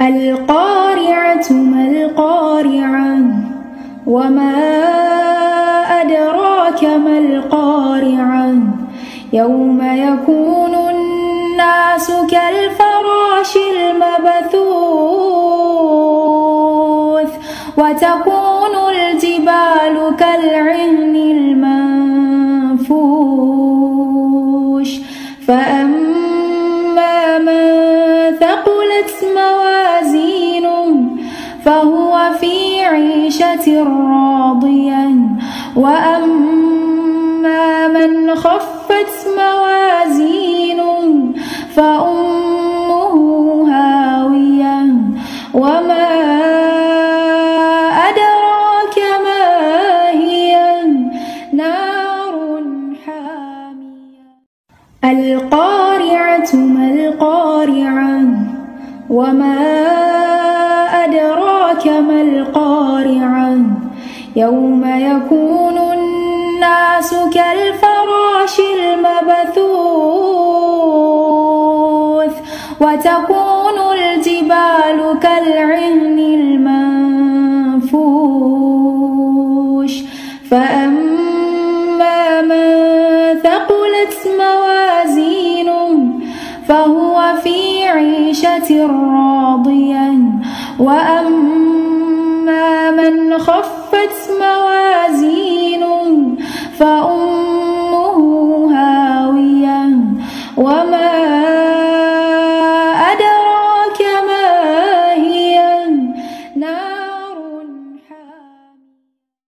القارعة ما القارعة وما أدراك ما القارعة يوم يكون الناس كالفراش المبثوث وتكون الجبال كالعهن المنفوش فأما من ثقلت موازينه فهو في عيشة راضية وأما من خفت موازينه فأمه هاوية وما أدراك ما هي نار حامية القارعة ما القارعة وما أدراك ما القارعة يوم يكون الناس كالفراش المبثوث وتكون الجبال كالعهن المنفوش فأما من ثقلت موازينه فهو في عيشة راضية وأما من خفت موازينه فأمه